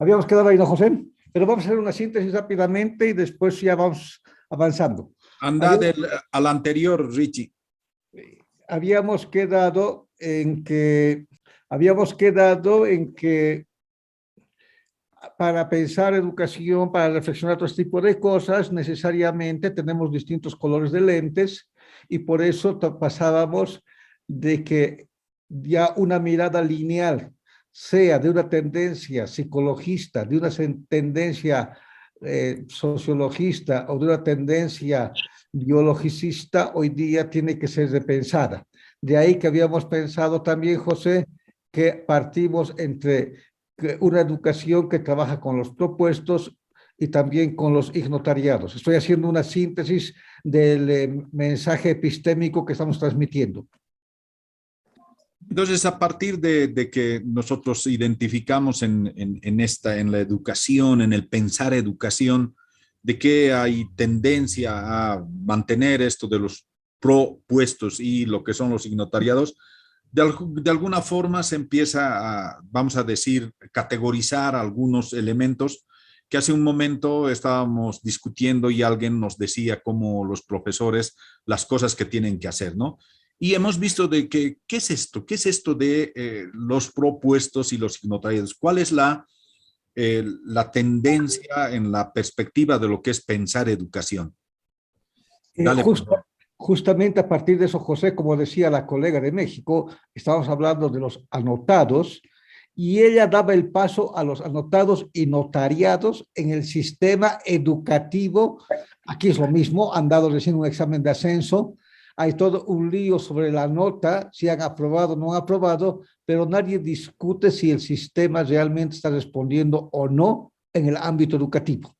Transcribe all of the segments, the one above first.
Habíamos quedado ahí, ¿no, José? Pero vamos a hacer una síntesis rápidamente y después ya vamos avanzando. Anda Habíamos, al anterior, Richie. habíamos quedado en que, habíamos quedado en que para pensar educación, para reflexionar todo este tipo de cosas, necesariamente tenemos distintos colores de lentes y por eso pasábamos de que ya una mirada lineal, sea de una tendencia psicologista, de una tendencia sociologista o de una tendencia biologicista, hoy día tiene que ser repensada. De ahí que habíamos pensado también, José, que partimos entre una educación que trabaja con los propuestos y también con los ignotariados. Estoy haciendo una síntesis del mensaje epistémico que estamos transmitiendo. Entonces, a partir de que nosotros identificamos en la educación, en el pensar educación, de que hay tendencia a mantener esto de los propuestos y lo que son los ignotariados, de alguna forma se empieza a, vamos a decir, categorizar algunos elementos que hace un momento estábamos discutiendo y alguien nos decía como los profesores las cosas que tienen que hacer, ¿no? Y hemos visto de que, ¿qué es esto? ¿Qué es esto de los propuestos y los ignotariados? ¿Cuál es la tendencia en la perspectiva de lo que es pensar educación? Dale, por favor. Justamente a partir de eso, José, como decía la colega de México, estábamos hablando de los anotados y ella daba el paso a los anotados y notariados en el sistema educativo. Aquí es lo mismo, han dado recién un examen de ascenso, hay todo un lío sobre la nota, si han aprobado o no han aprobado, pero nadie discute si el sistema realmente está respondiendo o no en el ámbito educativo.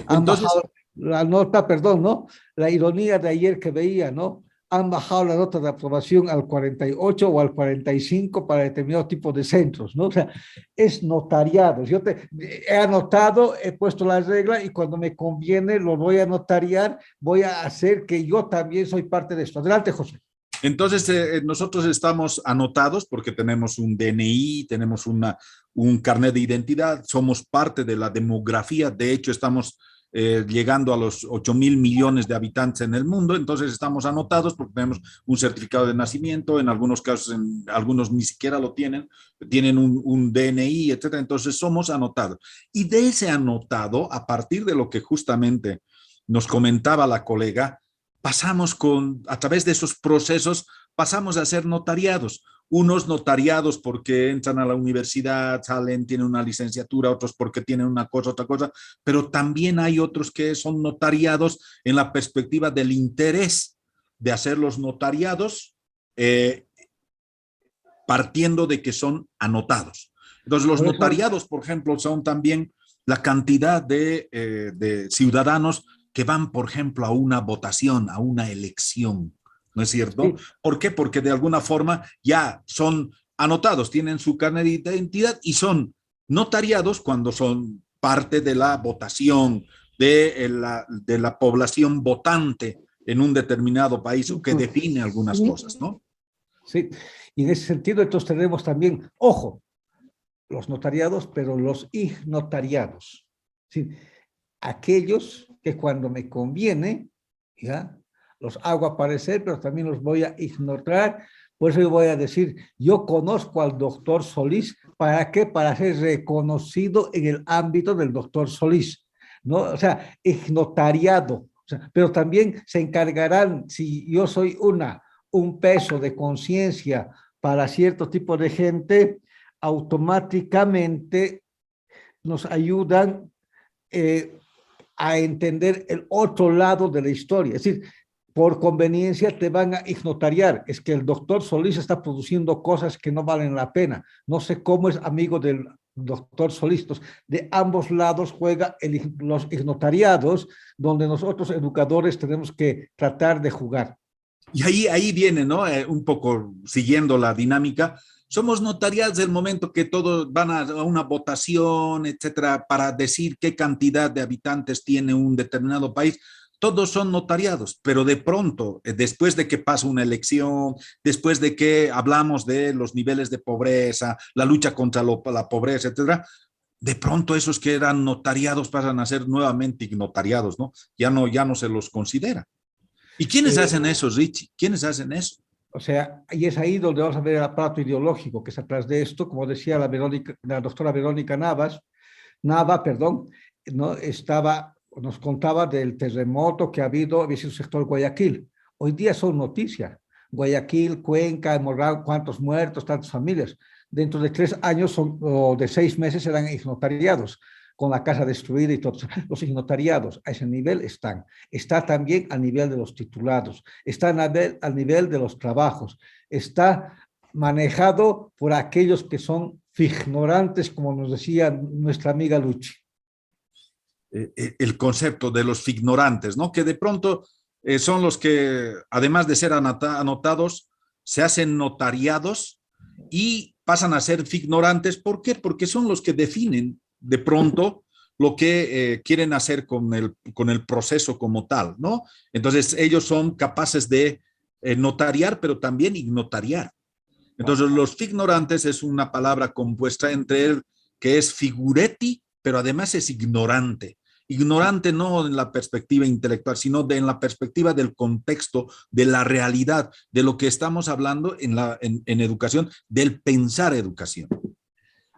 Han Entonces, bajado la nota, perdón, ¿no? La ironía de ayer que veía, ¿no? Han bajado la nota de aprobación al 48 o al 45 para determinado tipo de centros, ¿no? O sea, es notariado. Yo he anotado, he puesto la regla y cuando me conviene lo voy a notariar, voy a hacer que yo también soy parte de esto. Adelante, José. entonces nosotros estamos anotados porque tenemos un DNI, tenemos un carnet de identidad, somos parte de la demografía, de hecho estamos llegando a los 8.000 millones de habitantes en el mundo, entonces estamos anotados porque tenemos un certificado de nacimiento, en algunos casos, algunos ni siquiera lo tienen un DNI, etcétera, entonces somos anotados. Y de ese anotado, a partir de lo que justamente nos comentaba la colega, pasamos a través de esos procesos, pasamos a ser notariados. Unos notariados porque entran a la universidad, salen, tienen una licenciatura, otros porque tienen una cosa, otra cosa, pero también hay otros que son notariados en la perspectiva del interés de hacerlos notariados, partiendo de que son anotados. Entonces, los notariados, por ejemplo, son también la cantidad de ciudadanos que van, por ejemplo, a una votación, a una elección, ¿no es cierto? Sí. ¿Por qué? Porque de alguna forma ya son anotados, tienen su carnet de identidad y son notariados cuando son parte de la votación de la población votante en un determinado país o que define algunas cosas, ¿no? Sí, y en ese sentido entonces tenemos también, ojo, los notariados, pero los ignotariados, ¿sí? Aquellos que cuando me conviene, ¿ya? Los hago aparecer, pero también los voy a ignorar. Por eso yo voy a decir, yo conozco al doctor Solís, ¿para qué? Para ser reconocido en el ámbito del doctor Solís, ¿no? O sea, ignotariado. O sea, pero también se encargarán, si yo soy un peso de conciencia para cierto tipo de gente, automáticamente nos ayudan a entender el otro lado de la historia. Es decir, por conveniencia te van a ignotariar. Es que el doctor Solís está produciendo cosas que no valen la pena. No sé cómo es amigo del doctor Solís. De ambos lados juega los ignotariados, donde nosotros educadores tenemos que tratar de jugar. Y ahí viene, ¿no? Un poco siguiendo la dinámica. Somos notariados del momento que todos van a una votación, etcétera, para decir qué cantidad de habitantes tiene un determinado país. Todos son notariados, pero de pronto, después de que pasa una elección, después de que hablamos de los niveles de pobreza, la lucha contra la pobreza, etcétera, de pronto esos que eran notariados pasan a ser nuevamente ignotariados, ¿no? Ya no se los considera. ¿Y quiénes hacen eso, Richie? ¿Quiénes hacen eso? O sea, y es ahí donde vamos a ver el aparato ideológico que está atrás de esto, como decía la doctora Verónica Nava, perdón, ¿no? Nos contaba del terremoto que había sido el sector Guayaquil. Hoy día son noticias. Guayaquil, Cuenca, Morral, cuántos muertos, tantas familias. Dentro de 3 años o de 6 meses serán ignotariados, con la casa destruida y todos. Los ignotariados a ese nivel están. Está también al nivel de los titulados, está al nivel de los trabajos, está manejado por aquellos que son ignorantes, como nos decía nuestra amiga Luchi. El concepto de los ignorantes, ¿no? Que de pronto son los que, además de ser anotados, se hacen notariados y pasan a ser ignorantes. ¿Por qué? Porque son los que definen de pronto lo que quieren hacer con el proceso como tal, ¿no? Entonces ellos son capaces de notariar, pero también ignotariar. Entonces los ignorantes es una palabra compuesta entre él, que es figuretti, pero además es ignorante. Ignorante no en la perspectiva intelectual, sino en la perspectiva del contexto, de la realidad, de lo que estamos hablando en educación, del pensar educación.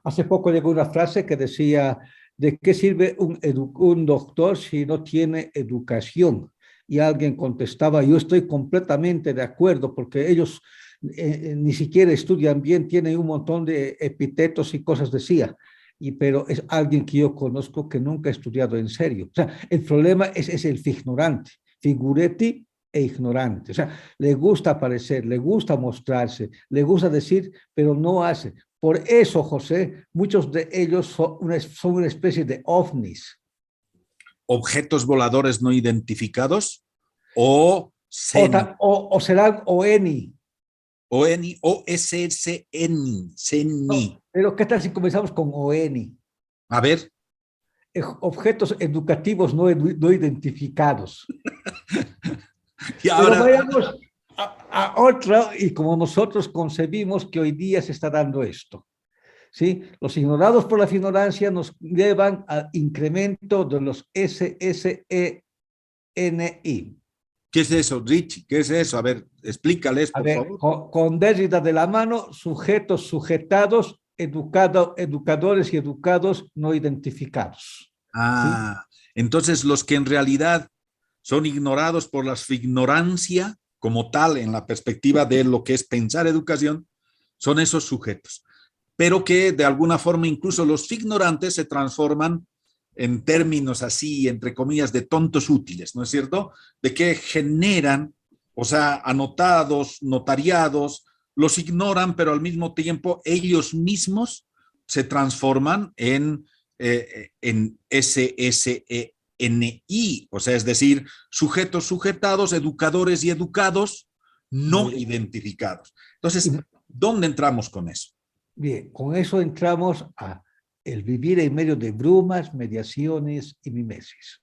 Hace poco llegó una frase que decía, ¿de qué sirve un doctor si no tiene educación? Y alguien contestaba, yo estoy completamente de acuerdo, porque ellos ni siquiera estudian bien, tienen un montón de epítetos y cosas, decía. Pero es alguien que yo conozco que nunca ha estudiado en serio. O sea, el problema es el ignorante, figuretti e ignorante. O sea, le gusta aparecer, le gusta mostrarse, le gusta decir, pero no hace. Por eso, José, muchos de ellos son una especie de ovnis. Objetos voladores no identificados o CENI. O serán ONI. ONI o SSN, CENI. No, pero ¿qué tal si comenzamos con ONI? A ver. Objetos educativos no identificados. Y ahora... Pero vayamos a otro, y como nosotros concebimos que hoy día se está dando esto. ¿Sí? Los ignorados por la ignorancia nos llevan al incremento de los SSENI. ¿Qué es eso, Richie? ¿Qué es eso? A ver, explícales, por favor. Con Derrida de la mano, sujetos, sujetados, educadores y educados no identificados. Ah, ¿sí? Entonces los que en realidad son ignorados por la ignorancia como tal en la perspectiva de lo que es pensar educación, son esos sujetos. Pero que de alguna forma incluso los ignorantes se transforman en términos así, entre comillas, de tontos útiles, ¿no es cierto? De que generan, o sea, anotados, notariados, los ignoran, pero al mismo tiempo ellos mismos se transforman en SSENI, o sea, es decir, sujetos sujetados, educadores y educados no identificados. Entonces, ¿dónde entramos con eso? Bien, con eso entramos a el vivir en medio de brumas, mediaciones y mimesis.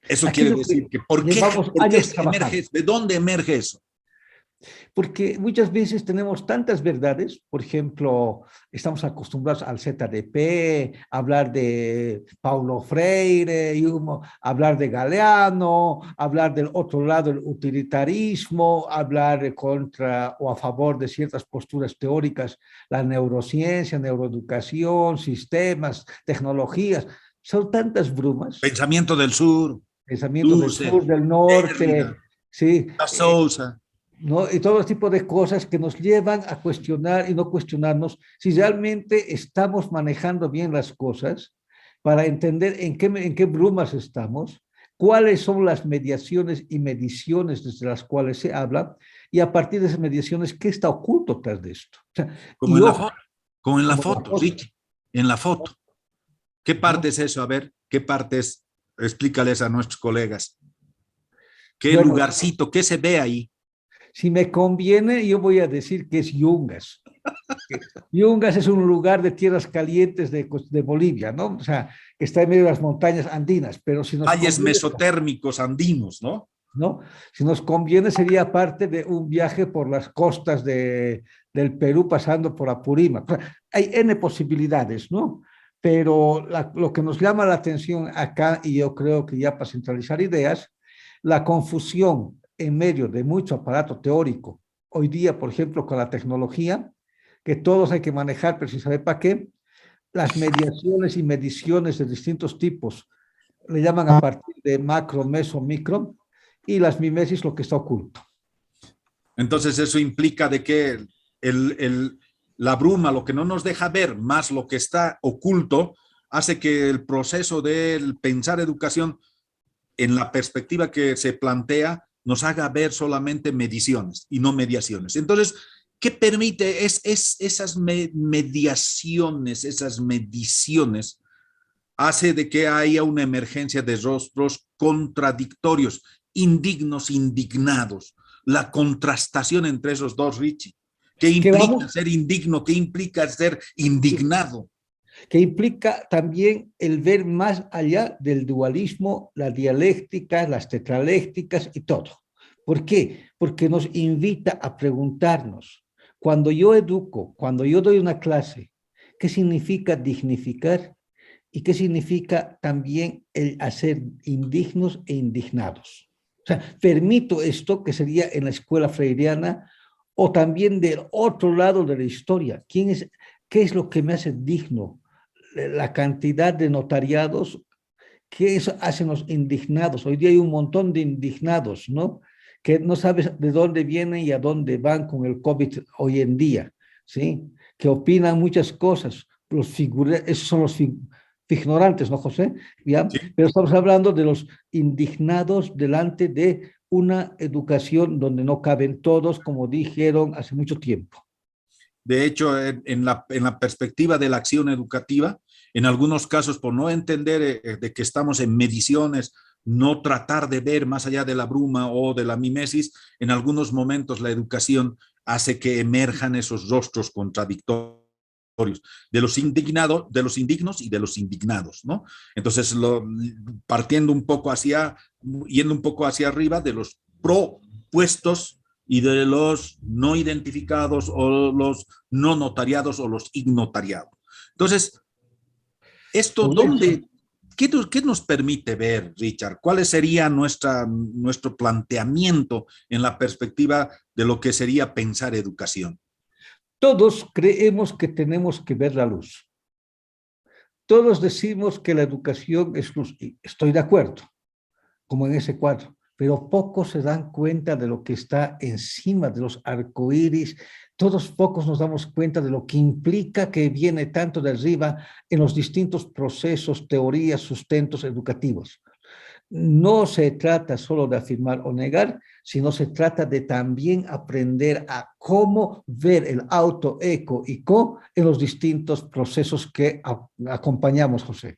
Eso aquí quiere decir que ¿por qué emerge? ¿De dónde emerge eso? Porque muchas veces tenemos tantas verdades, por ejemplo, estamos acostumbrados al ZDP, hablar de Paulo Freire, hablar de Galeano, hablar del otro lado, el utilitarismo, hablar contra o a favor de ciertas posturas teóricas, la neurociencia, neuroeducación, sistemas, tecnologías, son tantas brumas. Pensamiento del sur. Pensamiento del sur, del norte, sí. La Sousa. ¿No? Y todo tipo de cosas que nos llevan a cuestionar y no cuestionarnos si realmente estamos manejando bien las cosas para entender en qué brumas estamos, cuáles son las mediaciones y mediciones desde las cuales se habla, y a partir de esas mediaciones, ¿qué está oculto tras de esto? O sea, como en la foto, Ricky, en la foto. ¿Qué parte es eso? A ver, ¿qué parte es? Explícales a nuestros colegas. ¿Qué lugarcito? ¿Qué se ve ahí? Si me conviene, yo voy a decir que es Yungas. Yungas es un lugar de tierras calientes de Bolivia, ¿no? O sea, que está en medio de las montañas andinas, pero si nos valles mesotérmicos andinos, ¿no? ¿No? Si nos conviene, sería parte de un viaje por las costas del Perú, pasando por Apurímac. O sea, hay N posibilidades, ¿no? Pero lo que nos llama la atención acá, y yo creo que ya para centralizar ideas, la confusión en medio de mucho aparato teórico. Hoy día, por ejemplo, con la tecnología, que todos hay que manejar, pero sin saber para qué, las mediaciones y mediciones de distintos tipos, le llaman a partir de macro, meso, micro, y las mimesis lo que está oculto. Entonces eso implica de que la bruma, lo que no nos deja ver, más lo que está oculto, hace que el proceso del pensar educación en la perspectiva que se plantea nos haga ver solamente mediciones y no mediaciones. Entonces, ¿qué permite esas mediaciones, esas mediciones? Hace de que haya una emergencia de rostros contradictorios, indignos, indignados, la contrastación entre esos dos, Richie. ¿Qué Que implica vamos, ser indigno? ¿Qué implica ser indignado? que implica también el ver más allá del dualismo, la dialéctica, las tetralécticas y todo. ¿Por qué? Porque nos invita a preguntarnos, cuando yo educo, cuando yo doy una clase, ¿qué significa dignificar? ¿Y qué significa también el hacer indignos e indignados? O sea, permito esto que sería en la escuela freiriana o también del otro lado de la historia. ¿Qué es lo que me hace digno? La cantidad de notariados que eso hacen los indignados. Hoy día hay un montón de indignados, ¿no? Que no sabes de dónde vienen y a dónde van con el COVID hoy en día, ¿sí? Que opinan muchas cosas. Esos son los ignorantes, ¿no, José? ¿Ya? ¿Sí? Pero estamos hablando de los indignados delante de una educación donde no caben todos, como dijeron hace mucho tiempo. De hecho, en la perspectiva de la acción educativa, en algunos casos, por no entender de que estamos en mediciones, no tratar de ver más allá de la bruma o de la mimesis, en algunos momentos la educación hace que emerjan esos rostros contradictorios de los indignados, de los indignos y de los indignados, ¿no? Entonces, partiendo un poco hacia, yendo un poco hacia arriba de los propuestos y de los no identificados o los no notariados o los ignotariados. Entonces, ¿esto Por eso, dónde, qué nos permite ver, Richard? ¿Cuál sería nuestro planteamiento en la perspectiva de lo que sería pensar educación? todos creemos que tenemos que ver la luz. Todos decimos que la educación es luz, y estoy de acuerdo, como en ese cuadro, pero pocos se dan cuenta de lo que está encima de los arcoíris, todos pocos nos damos cuenta de lo que implica que viene tanto de arriba en los distintos procesos, teorías, sustentos educativos. No se trata solo de afirmar o negar, sino se trata de también aprender a cómo ver el auto, eco y co en los distintos procesos que acompañamos, José.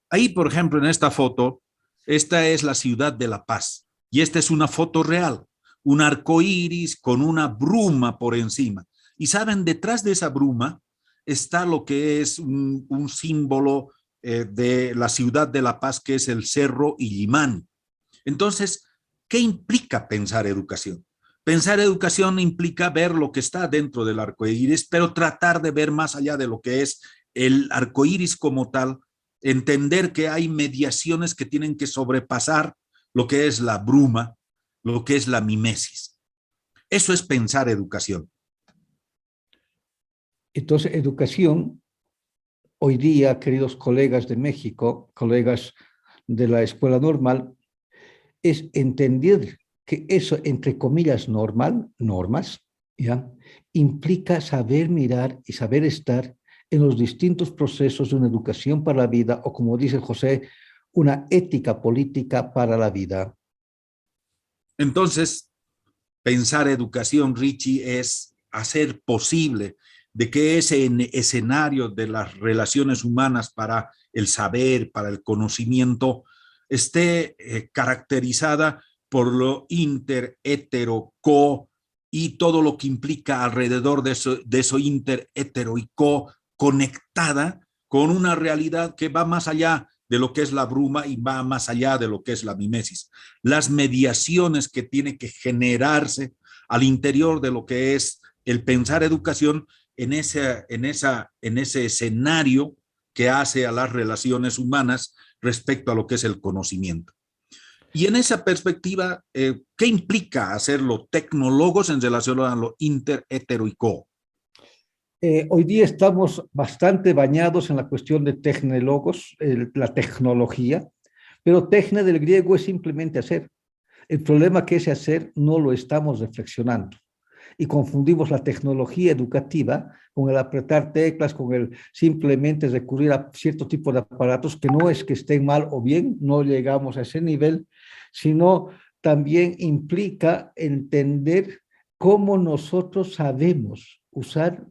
Ahí, por ejemplo, en esta foto, esta es la ciudad de La Paz y esta es una foto real, un arco iris con una bruma por encima. Y saben, detrás de esa bruma está lo que es un símbolo de la ciudad de La Paz, que es el Cerro Illimani. Entonces, ¿qué implica pensar educación? Pensar educación implica ver lo que está dentro del arco iris, pero tratar de ver más allá de lo que es el arco iris como tal, entender que hay mediaciones que tienen que sobrepasar lo que es la bruma, lo que es la mimesis. Eso es pensar educación. Entonces, educación, hoy día, queridos colegas de México, colegas de la escuela normal, es entender que eso, entre comillas, normal, normas, ¿ya? Implica saber mirar y saber estar en los distintos procesos de una educación para la vida, o como dice José, una ética política para la vida. Entonces, pensar educación, Richie, es hacer posible de que ese escenario de las relaciones humanas para el saber, para el conocimiento, esté caracterizada por lo inter, hetero, co y todo lo que implica alrededor de eso inter, hetero y co, conectada con una realidad que va más allá de lo que es la bruma y va más allá de lo que es la mimesis. Las mediaciones que tiene que generarse al interior de lo que es el pensar educación en ese escenario que hace a las relaciones humanas respecto a lo que es el conocimiento. Y en esa perspectiva, ¿qué implica hacerlo tecnólogos en relación a lo inter, hetero y co? Hoy día estamos bastante bañados en la cuestión de tecnólogos, la tecnología, pero tecne del griego es simplemente hacer. El problema que ese hacer no lo estamos reflexionando y confundimos la tecnología educativa con el apretar teclas, con el simplemente recurrir a cierto tipo de aparatos que no es que estén mal o bien, no llegamos a ese nivel, sino también implica entender cómo nosotros sabemos usar,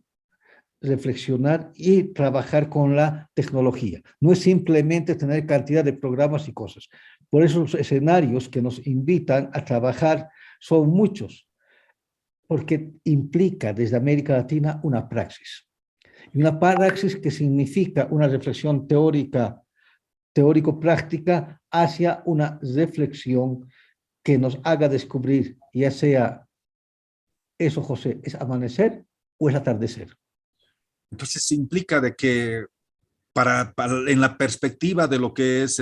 reflexionar y trabajar con la tecnología. No es simplemente tener cantidad de programas y cosas. Por eso los escenarios que nos invitan a trabajar son muchos, porque implica desde América Latina una praxis. Y una praxis que significa una reflexión teórica, teórico-práctica hacia una reflexión que nos haga descubrir, ya sea eso, José, es amanecer o es atardecer. Entonces implica de que en la perspectiva de lo que es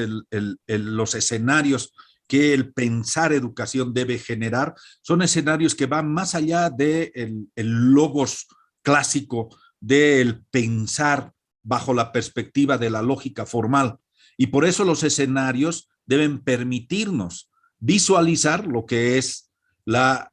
los escenarios que el pensar educación debe generar, son escenarios que van más allá del logos clásico del pensar bajo la perspectiva de la lógica formal. Y por eso los escenarios deben permitirnos visualizar lo que es la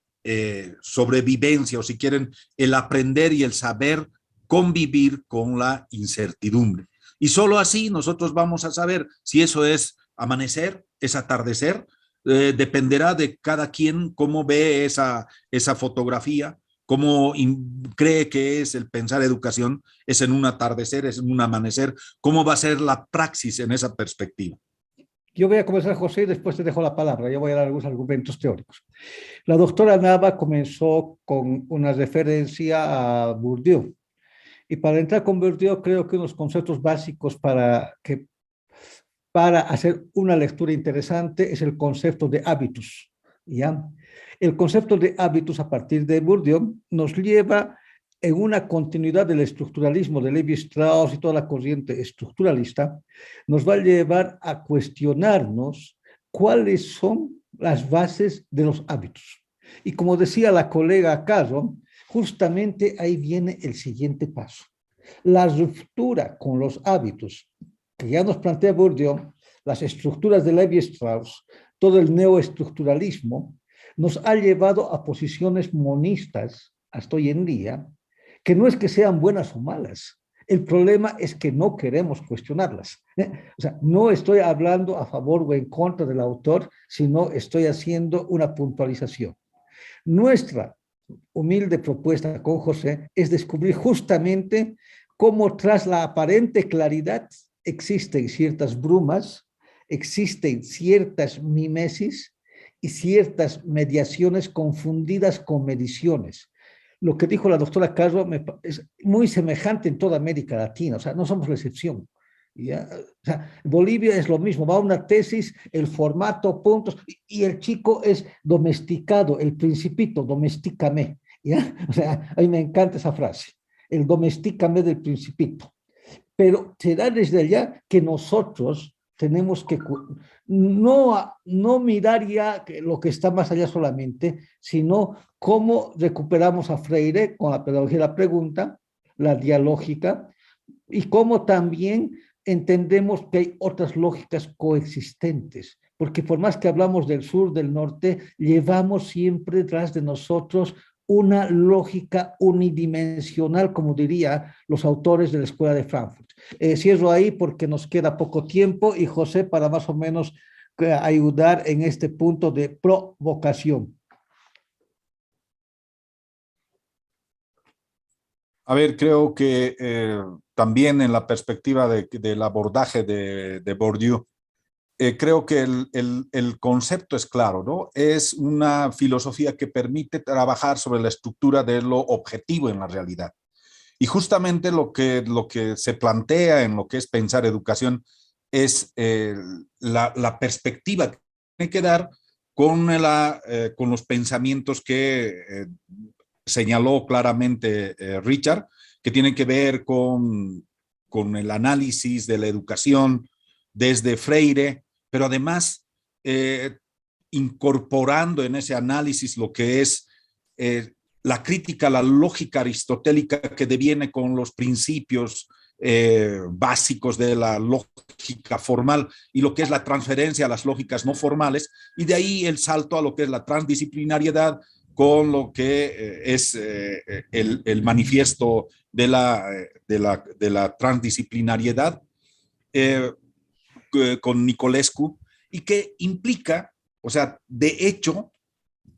sobrevivencia, o si quieren, el aprender y el saber convivir con la incertidumbre. Y solo así nosotros vamos a saber si eso es amanecer, es atardecer, dependerá de cada quien cómo ve esa fotografía, cómo cree que es el pensar educación, es en un atardecer, es en un amanecer, cómo va a ser la praxis en esa perspectiva. Yo voy a comenzar, José, y después te dejo la palabra. Yo voy a dar algunos argumentos teóricos. La doctora Nava comenzó con una referencia a Bourdieu. Y para entrar con Bourdieu, creo que unos conceptos básicos para hacer una lectura interesante es el concepto de hábitos. ¿Ya? El concepto de hábitos a partir de Bourdieu nos lleva en una continuidad del estructuralismo de Levi-Strauss y toda la corriente estructuralista, nos va a llevar a cuestionarnos cuáles son las bases de los hábitos. Y como decía la colega Caro, justamente ahí viene el siguiente paso. La ruptura con los hábitos que ya nos plantea Bourdieu, las estructuras de Levi-Strauss, todo el neoestructuralismo, nos ha llevado a posiciones monistas hasta hoy en día, que no es que sean buenas o malas, el problema es que no queremos cuestionarlas. O sea, no estoy hablando a favor o en contra del autor, sino estoy haciendo una puntualización. Nuestra humilde propuesta con José es descubrir justamente cómo tras la aparente claridad existen ciertas brumas, existen ciertas mimesis y ciertas mediaciones confundidas con mediciones. Lo que dijo la doctora Carro es muy semejante en toda América Latina, o sea, no somos la excepción. ¿Ya? O sea, Bolivia es lo mismo, va a una tesis, el formato, puntos, y el chico es domesticado, el principito, domestícame. ¿Ya? O sea, a mí me encanta esa frase, el domestícame del principito. Pero será desde allá que nosotros tenemos que no mirar ya lo que está más allá solamente, sino cómo recuperamos a Freire con la pedagogía de la pregunta, la dialógica, y cómo también entendemos que hay otras lógicas coexistentes, porque por más que hablamos del sur, del norte, llevamos siempre detrás de nosotros una lógica unidimensional, como dirían los autores de la Escuela de Frankfurt. Cierro ahí porque nos queda poco tiempo y José para más o menos ayudar en este punto de provocación. A ver, creo que también en la perspectiva del abordaje de Bourdieu, creo que el concepto es claro, ¿no? Es una filosofía que permite trabajar sobre la estructura de lo objetivo en la realidad. Y justamente lo que se plantea en lo que es pensar educación es la perspectiva que tiene que dar con los pensamientos que señaló claramente Richard, que tienen que ver con con el análisis de la educación desde Freire, pero además incorporando en ese análisis lo que es la crítica a la lógica aristotélica que deviene con los principios básicos de la lógica formal y lo que es la transferencia a las lógicas no formales, y de ahí el salto a lo que es la transdisciplinariedad con lo que es el manifiesto de la transdisciplinariedad con Nicolescu, y que implica, o sea, de hecho,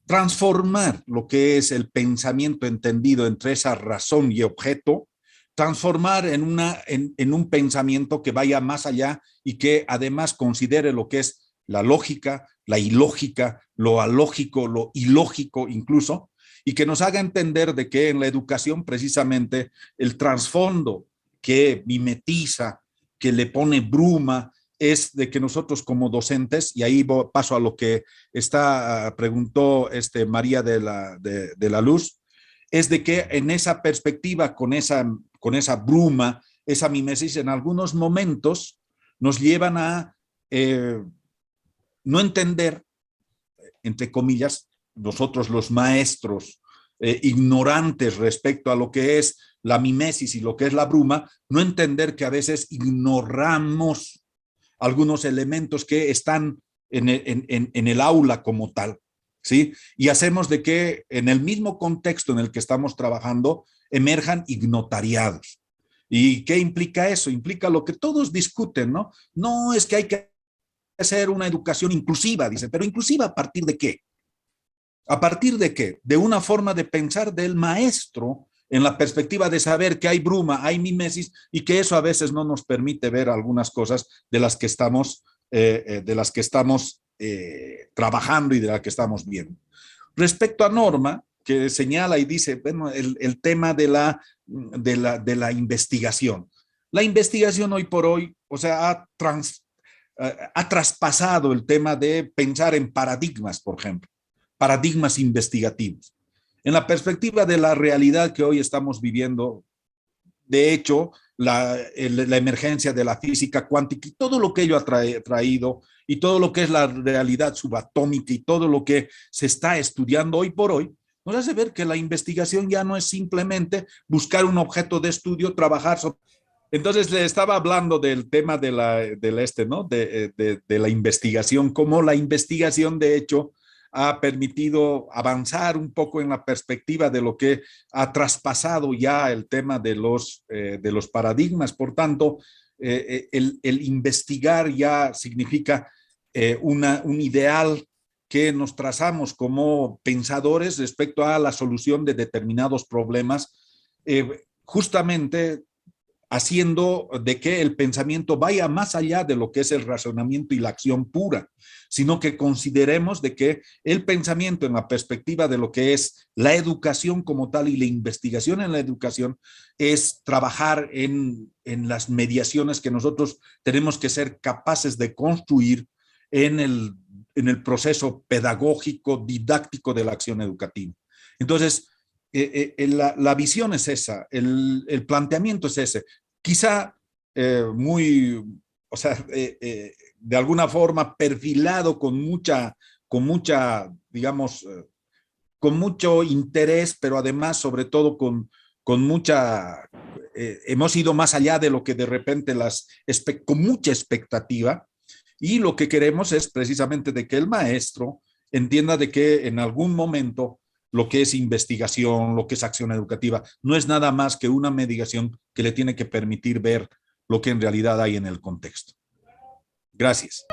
transformar lo que es el pensamiento entendido entre esa razón y objeto, transformar en un pensamiento que vaya más allá y que además considere lo que es la lógica, la ilógica, lo alógico, lo ilógico incluso, y que nos haga entender de que en la educación precisamente el trasfondo que mimetiza, que le pone bruma, es de que nosotros como docentes, y ahí paso a lo que preguntó María de la Luz, es de que en esa perspectiva, con esa bruma, esa mimesis, en algunos momentos nos llevan a no entender, entre comillas, nosotros los maestros ignorantes respecto a lo que es la mimesis y lo que es la bruma, no entender que a veces ignoramos algunos elementos que están en el aula como tal, ¿sí? Y hacemos de que en el mismo contexto en el que estamos trabajando emerjan ignotariados. ¿Y qué implica eso? Implica lo que todos discuten, ¿no? No, es que hay que hacer una educación inclusiva, dice, pero inclusiva ¿a partir de qué? ¿A partir de qué? De una forma de pensar del maestro en la perspectiva de saber que hay bruma, hay mimesis, y que eso a veces no nos permite ver algunas cosas de las que estamos, trabajando y de las que estamos viendo. Respecto a Norma, que señala y dice, bueno, el tema de la investigación. La investigación hoy por hoy, o sea, ha traspasado el tema de pensar en paradigmas, por ejemplo, paradigmas investigativos. En la perspectiva de la realidad que hoy estamos viviendo, de hecho, la emergencia de la física cuántica y todo lo que ello ha traído, y todo lo que es la realidad subatómica y todo lo que se está estudiando hoy por hoy, nos hace ver que la investigación ya no es simplemente buscar un objeto de estudio, trabajar sobre. Entonces le estaba hablando del tema ¿no? de la investigación, cómo la investigación de hecho ha permitido avanzar un poco en la perspectiva de lo que ha traspasado ya el tema de los paradigmas. Por tanto, el investigar ya significa un ideal que nos trazamos como pensadores respecto a la solución de determinados problemas, justamente haciendo de que el pensamiento vaya más allá de lo que es el razonamiento y la acción pura, sino que consideremos de que el pensamiento en la perspectiva de lo que es la educación como tal y la investigación en la educación es trabajar en las mediaciones que nosotros tenemos que ser capaces de construir en el proceso pedagógico, didáctico de la acción educativa. Entonces, la visión es esa, el planteamiento es ese. Quizá o sea, de alguna forma perfilado con digamos, con mucho interés, pero además, sobre todo, hemos ido más allá de lo que de repente con mucha expectativa, y lo que queremos es precisamente de que el maestro entienda de que en algún momento lo que es investigación, lo que es acción educativa, no es nada más que una mediación que le tiene que permitir ver lo que en realidad hay en el contexto. Gracias.